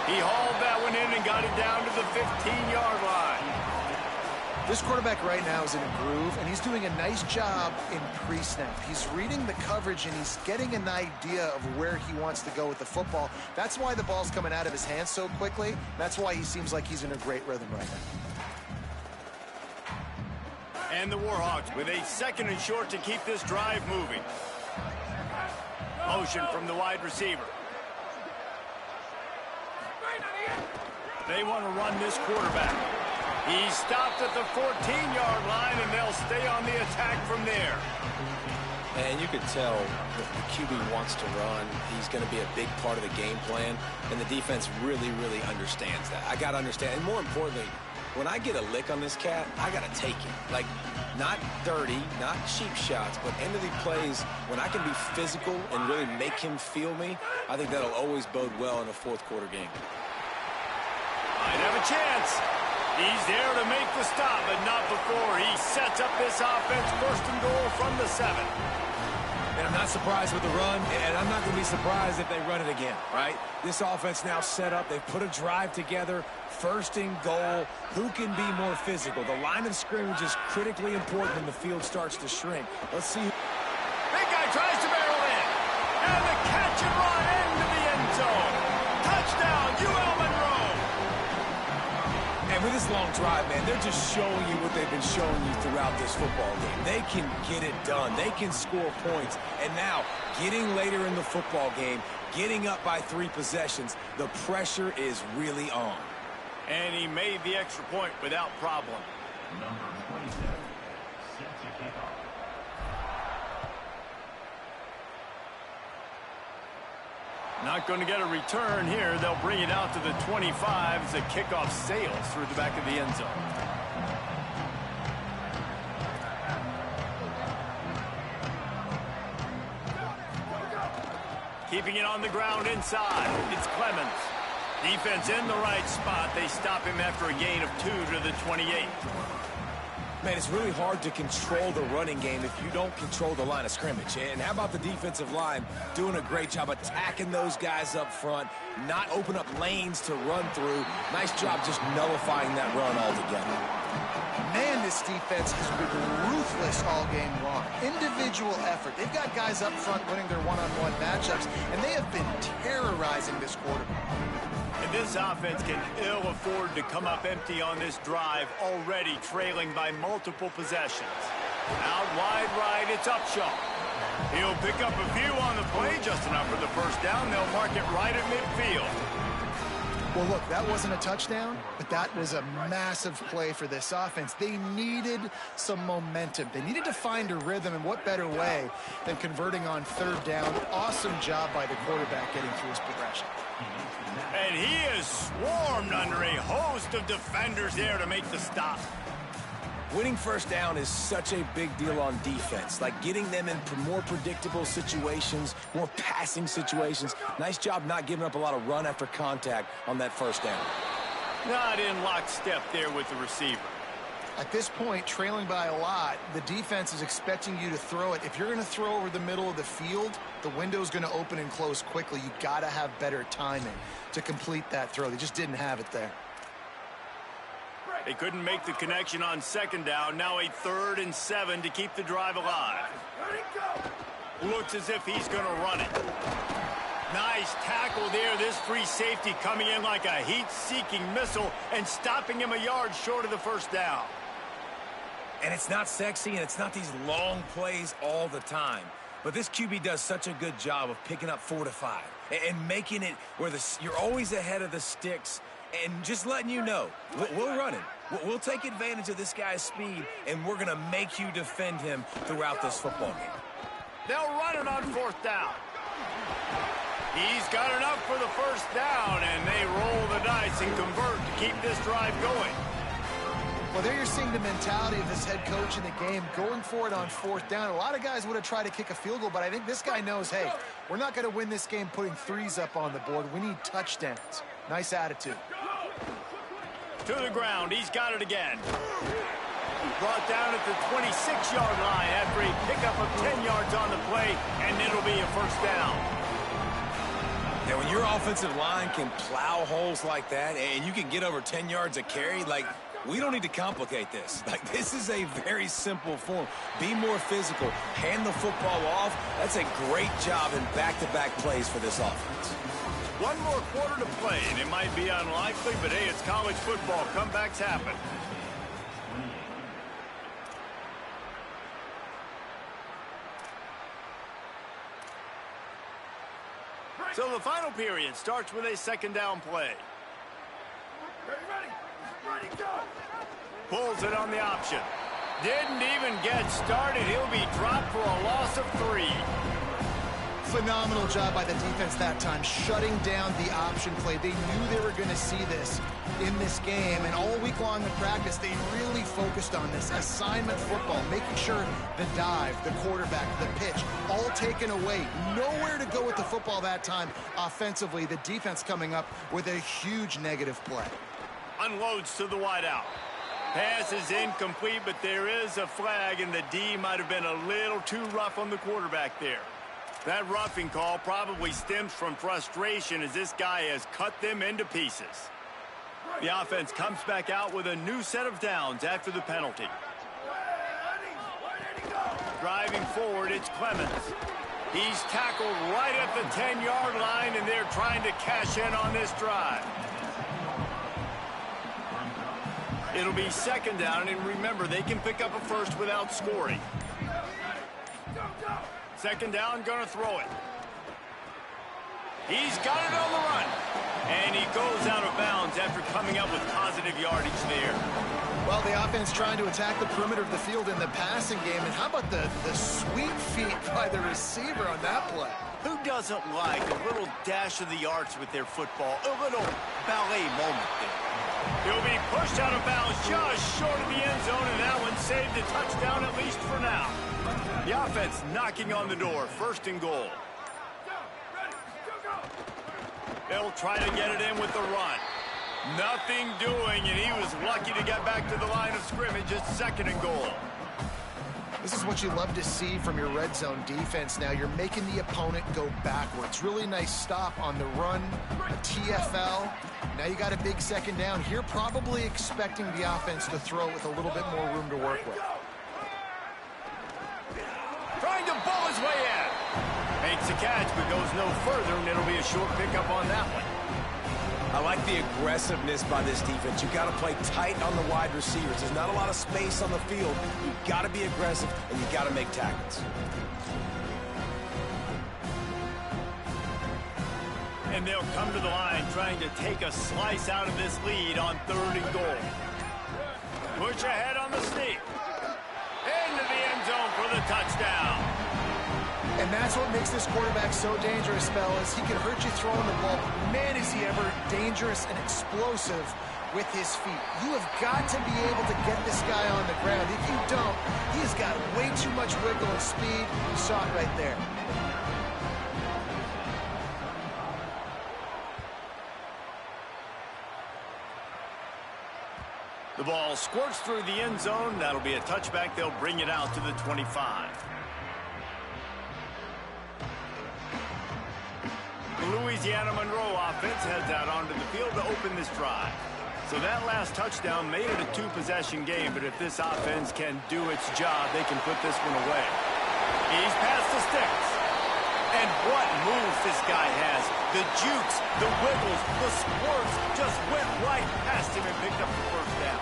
A: He hauled that one in and got it down to the 15-yard line.
C: This quarterback right now is in a groove, and he's doing a nice job in pre-snap. He's reading the coverage, and he's getting an idea of where he wants to go with the football. That's why the ball's coming out of his hands so quickly. That's why he seems like he's in a great rhythm right now.
A: And the Warhawks with a 2nd and short to keep this drive moving. Motion from the wide receiver. They want to run this quarterback. He stopped at the 14-yard line, and they'll stay on the attack from there.
D: And you could tell if the QB wants to run, he's going to be a big part of the game plan, and the defense really understands that. I got to understand, and more importantly, when I get a lick on this cat, I got to take it. Like, not dirty, not cheap shots, but end of the plays, when I can be physical and really make him feel me, I think that'll always bode well in a fourth-quarter game.
A: Might have a chance. He's there to make the stop, but not before he sets up this offense 1st and goal from the 7.
D: And I'm not surprised with the run, and I'm not going to be surprised if they run it again, right? This offense now set up. They've put a drive together, 1st and goal. Who can be more physical? The line of scrimmage is critically important when the field starts to shrink. Let's see.
E: drive, man, they're just showing you what they've been showing you throughout this football game. They can get it done. They can score points. And now, getting later in the football game, getting up by 3 possessions, the pressure is really on.
A: And he made the extra point without problem.
F: Number 27, set to kick off.
A: Not going to get a return here. They'll bring it out to the 25 as the kickoff sails through the back of the end zone. Keeping it on the ground inside. It's Clemens. Defense in the right spot. They stop him after a gain of 2 to the 28.
E: Man, it's really hard to control the running game if you don't control the line of scrimmage. And how about the defensive line doing a great job attacking those guys up front, not open up lanes to run through. Nice job just nullifying that run altogether.
C: Man, this defense has been ruthless all game long. Individual effort. They've got guys up front winning their one-on-one matchups, and they have been terrorizing this quarterback.
A: And this offense can ill afford to come up empty on this drive, already trailing by multiple possessions. Out wide right, it's Upshaw. He'll pick up a few on the play, just enough for the first down. They'll mark it right at midfield.
C: Well, look, that wasn't a touchdown, but that was a massive play for this offense. They needed some momentum. They needed to find a rhythm, and what better way than converting on 3rd down. Awesome job by the quarterback getting through his progression.
A: And he is swarmed under a host of defenders there to make the stop.
E: Winning first down is such a big deal on defense, like getting them in more predictable situations, more passing situations. Nice job not giving up a lot of run after contact on that first down.
A: Not in lockstep there with the receiver.
C: At this point, trailing by a lot, the defense is expecting you to throw it. If you're going to throw over the middle of the field, the window's going to open and close quickly. You got to have better timing to complete that throw. They just didn't have it there.
A: They couldn't make the connection on 2nd down. Now a 3rd and 7 to keep the drive alive. Looks as if he's going to run it. Nice tackle there. This free safety coming in like a heat-seeking missile and stopping him a yard short of the first down.
E: And it's not sexy, and it's not these long plays all the time. But this QB does such a good job of picking up 4 to 5 and making it where you're always ahead of the sticks and just letting you know, we'll run it. We'll take advantage of this guy's speed, and we're going to make you defend him throughout this football game.
A: They'll run it on 4th down. He's got enough for the first down, and they roll the dice and convert to keep this drive going.
C: Well, there you're seeing the mentality of this head coach in the game, going for it on 4th down. A lot of guys would have tried to kick a field goal, but I think this guy knows, hey, we're not going to win this game putting 3s up on the board. We need touchdowns. Nice attitude.
A: To the ground. He's got it again. Brought down at the 26-yard line after a pickup of 10 yards on the play, and it'll be a first down.
E: Now, when your offensive line can plow holes like that and you can get over 10 yards a carry, like, we don't need to complicate this. Like, this is a very simple form. Be more physical. Hand the football off. That's a great job in back-to-back plays for this offense.
A: One more quarter to play, and it might be unlikely, but hey, it's college football. Comebacks happen. So the final period starts with a 2nd down play. Ready, go! Pulls it on the option. Didn't even get started. He'll be dropped for a loss of 3.
C: Phenomenal job by the defense that time, shutting down the option play. They knew they were going to see this in this game, and all week long in practice, they really focused on this assignment football, making sure the dive, the quarterback, the pitch, all taken away. Nowhere to go with the football that time offensively. The defense coming up with a huge negative play.
A: Unloads to the wideout. Pass is incomplete, but there is a flag, and the D might have been a little too rough on the quarterback there. That roughing call probably stems from frustration as this guy has cut them into pieces. The offense comes back out with a new set of downs after the penalty. Driving forward, it's Clemens. He's tackled right at the 10-yard line, and they're trying to cash in on this drive. It'll be second down, and remember, they can pick up a first without scoring. Second down, gonna throw it. He's got it on the run. And he goes out of bounds after coming up with positive yardage there.
C: Well, the offense trying to attack the perimeter of the field in the passing game. And how about the sweet feet by the receiver on that play?
A: Who doesn't like a little dash of the arts with their football? A little ballet moment there. He'll be pushed out of bounds just short of the end zone, and that one saved a touchdown at least for now. The offense knocking on the door, first and goal. They'll try to get it in with the run. Nothing doing, and he was lucky to get back to the line of scrimmage. It's second and goal.
C: This is what you love to see from your red zone defense now. You're making the opponent go backwards. Really nice stop on the run, a TFL. Now you got a big second down here, probably expecting the offense to throw with a little bit more room to work with.
A: Trying to ball his way in. Makes a catch, but goes no further, and it'll be a short pickup on that one.
D: I like the aggressiveness by this defense. You got to play tight on the wide receivers. There's not a lot of space on the field. You got to be aggressive, and you got to make tackles.
A: And they'll come to the line trying to take a slice out of this lead on third and goal. Push ahead on the sneak. Into the end zone for the touchdown.
C: And that's what makes this quarterback so dangerous, fellas. He can hurt you throwing the ball. Man, is he ever dangerous and explosive with his feet. You have got to be able to get this guy on the ground. If you don't, he has got way too much wiggle and speed. You saw it right there.
A: The ball squirts through the end zone. That'll be a touchback. They'll bring it out to the 25. The Louisiana Monroe offense heads out onto the field to open this drive. So that last touchdown made it a two-possession game, but if this offense can do its job, they can put this one away. He's past the sticks. And what moves this guy has. The jukes, the wiggles, the squirts just went right past him and picked up the first down.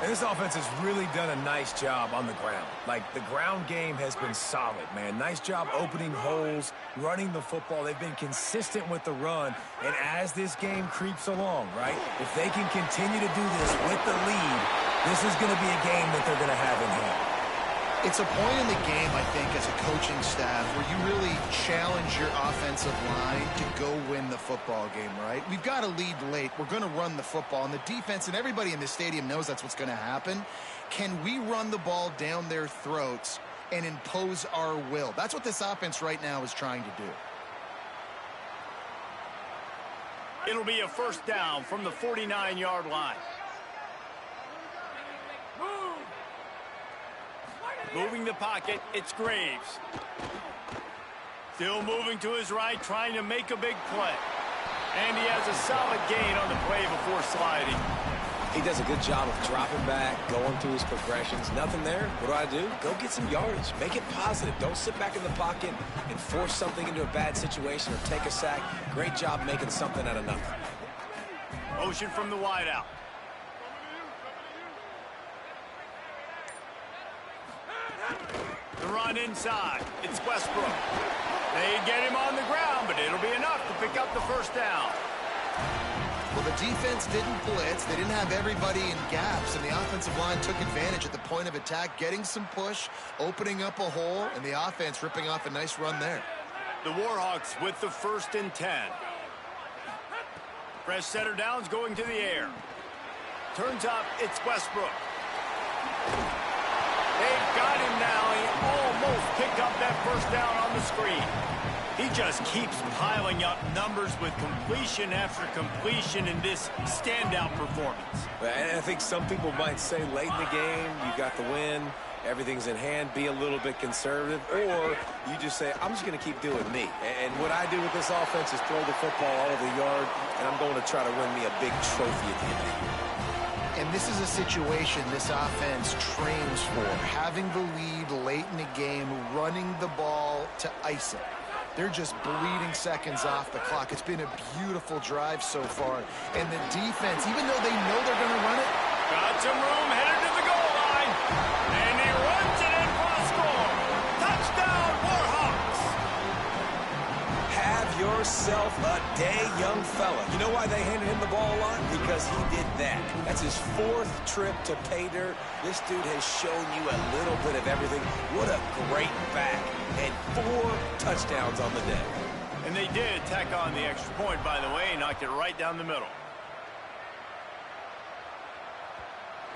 E: And this offense has really done a nice job on the ground. Like, the ground game has been solid, man. Nice job opening holes, running the football. They've been consistent with the run. And as this game creeps along, right, if they can continue to do this with the lead, this is going to be a game that they're going to have in hand.
C: It's a point in the game, I think, as a coaching staff where you really challenge your offensive line to go win the football game, right? We've got to lead late. We're going to run the football. And the defense and everybody in the stadium knows that's what's going to happen. Can we run the ball down their throats and impose our will? That's what this offense right now is trying to do.
A: It'll be a first down from the 49-yard line. Moving the pocket, it's Graves. Still moving to his right, trying to make a big play. And he has a solid gain on the play before sliding.
D: He does a good job of dropping back, going through his progressions. Nothing there. What do? Go get some yardage. Make it positive. Don't sit back in the pocket and force something into a bad situation or take a sack. Great job making something out of nothing.
A: Motion from the wideout. The run inside. It's Westbrook. They get him on the ground, but it'll be enough to pick up the first down.
C: Well, the defense didn't blitz. They didn't have everybody in gaps, and the offensive line took advantage at the point of attack, getting some push, opening up a hole, and the offense ripping off a nice run there.
A: The Warhawks with the 1st and 10. Fresh setter downs going to the air. Turns up, it's Westbrook. They've got him now. He almost picked up that first down on the screen. He just keeps piling up numbers with completion after completion in this standout performance.
D: And I think some people might say late in the game, you got the win, everything's in hand, be a little bit conservative, or you just say, I'm just going to keep doing me. And what I do with this offense is throw the football all over the yard, and I'm going to try to win me a big trophy at the end of the year.
C: And this is a situation this offense trains for, having the lead late in the game, running the ball to ice it. They're just bleeding seconds off the clock. It's been a beautiful drive so far. And the defense, even though they know they're going to run it,
A: Got some room, headed to the goal line. And he runs it in for a score. Touchdown, Warhawks.
E: Have yourself a day, young fella. You know why they handed him the ball a lot? Because he did that. That's his 4th trip to pay dirt. This dude has shown you a little bit of everything. What a great back. And 4 touchdowns on the day.
A: And they did tack on the extra point, by the way, knocked it right down the middle.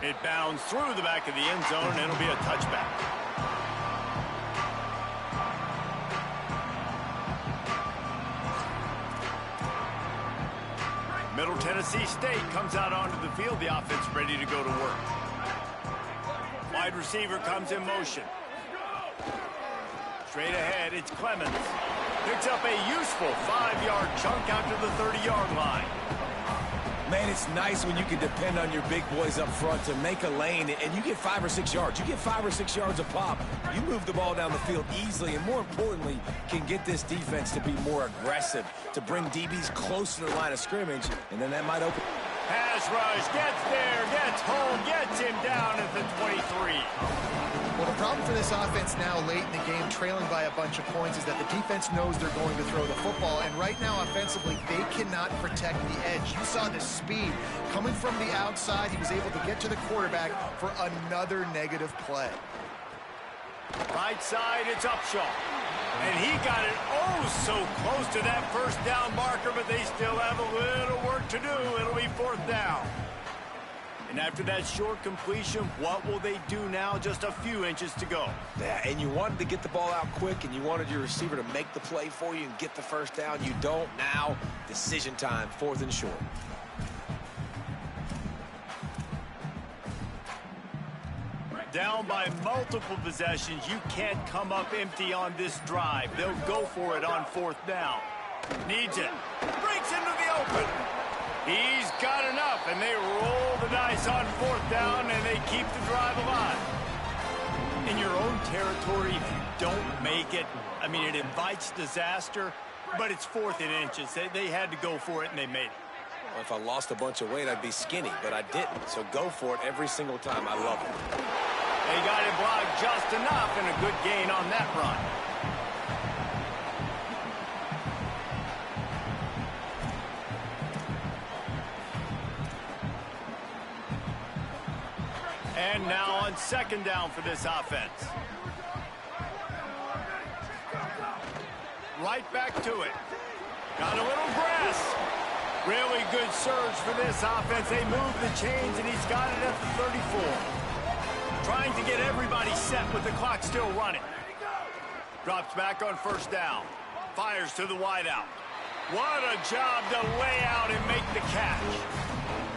A: It bounds through the back of the end zone, and it'll be a touchback. Middle Tennessee State comes out onto the field. The offense ready to go to work. Wide receiver comes in motion. Straight ahead, it's Clemens. Picks up a useful 5-yard chunk out to the 30-yard line.
E: Man, it's nice when you can depend on your big boys up front to make a lane, and you get 5 or 6 yards. You get 5 or 6 yards a pop. You move the ball down the field easily, and more importantly, can get this defense to be more aggressive, to bring DBs close to the line of scrimmage, and then that might open.
A: Pass rush, gets there, gets home, gets him down at the 23.
C: Well, the problem for this offense now late in the game, trailing by a bunch of points, is that the defense knows they're going to throw the football. And right now, offensively, they cannot protect the edge. You saw the speed coming from the outside. He was able to get to the quarterback for another negative play.
A: Right side, it's Upshaw. And he got it so close to that first down marker, but they still have a little work to do. It'll be 4th down. And after that short completion, what will they do now? Just a few inches to go.
E: Yeah, and you wanted to get the ball out quick, and you wanted your receiver to make the play for you and get the first down. You don't now. Decision time, 4th and short.
A: Down by multiple possessions. You can't come up empty on this drive. They'll go for it on 4th down. Needs it. Breaks into the open. He's got enough, and they roll the dice on 4th down, and they keep the drive alive. In your own territory, if you don't make it, I mean, it invites disaster, but it's 4th and inches. They had to go for it, and they made it.
E: Well, if I lost a bunch of weight, I'd be skinny, but I didn't. So go for it every single time. I love it.
A: They got it blocked just enough, and a good gain on that run. And now on 2nd down for this offense. Right back to it. Got a little grass. Really good surge for this offense. They move the chains, and he's got it at the 34. Trying to get everybody set with the clock still running. Drops back on 1st down. Fires to the wideout. What a job to lay out and make the catch.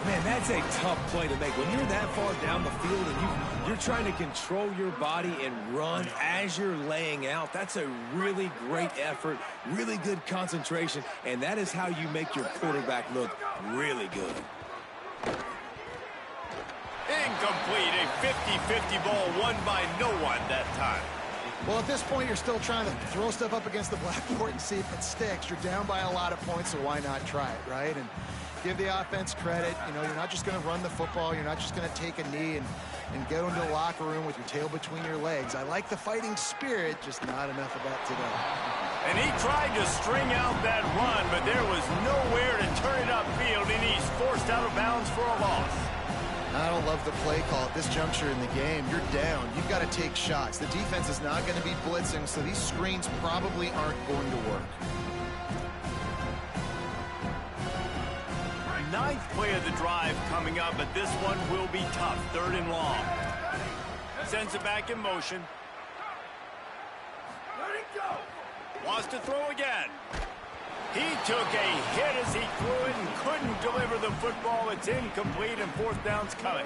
E: Man, that's a tough play to make. When you're that far down the field and you're trying to control your body and run as you're laying out, that's a really great effort, really good concentration, and that is how you make your quarterback look really good.
A: Incomplete, a 50-50 ball won by no one that time.
C: Well, at this point, you're still trying to throw stuff up against the blackboard and see if it sticks. You're down by a lot of points, so why not try it, right? And give the offense credit. You know, you're not just going to run the football. You're not just going to take a knee and go into the locker room with your tail between your legs. I like the fighting spirit, just not enough of that today.
A: And he tried to string out that run, but there was nowhere to turn it upfield, and he's forced out of bounds for a loss.
C: I don't love the play call at this juncture in the game. You're down. You've got to take shots. The defense is not going to be blitzing, so these screens probably aren't going to work.
A: 9th play of the drive coming up, but this one will be tough. 3rd and long. Sends it back in motion. Wants to throw again. He took a hit as he threw it and couldn't deliver the football. It's incomplete, and 4th down's coming.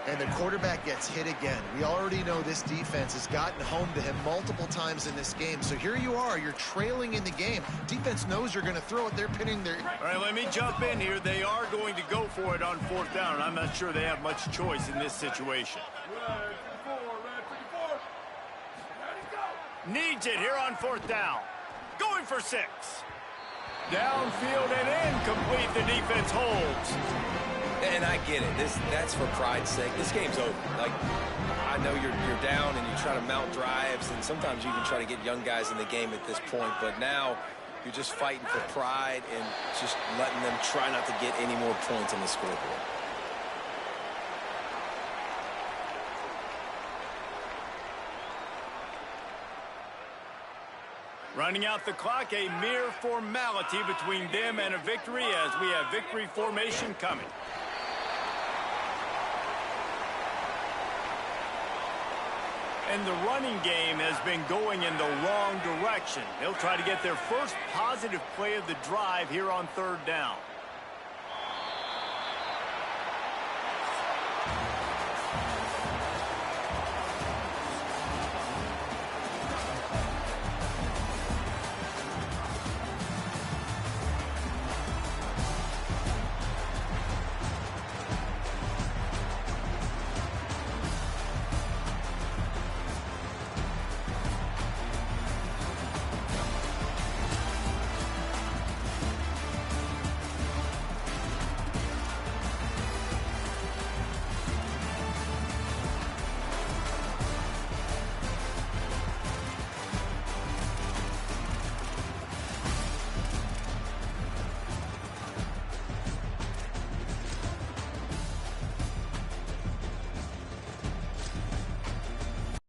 C: And the quarterback gets hit again. We already know this defense has gotten home to him multiple times in this game. So here you are. You're trailing in the game. Defense knows you're going to throw it. They're pinning their...
A: All right, let me jump in here. They are going to go for it on 4th down, and I'm not sure they have much choice in this situation. Needs it here on 4th down. Going for 6. Downfield and incomplete. The defense holds.
D: And I get it. That's for pride's sake. This game's over. Like, I know you're down and you try to mount drives, and sometimes you even try to get young guys in the game at this point. But now you're just fighting for pride and just letting them try not to get any more points on the scoreboard.
A: Running out the clock, a mere formality between them and a victory as we have victory formation coming. And the running game has been going in the wrong direction. They'll try to get their first positive play of the drive here on 3rd down.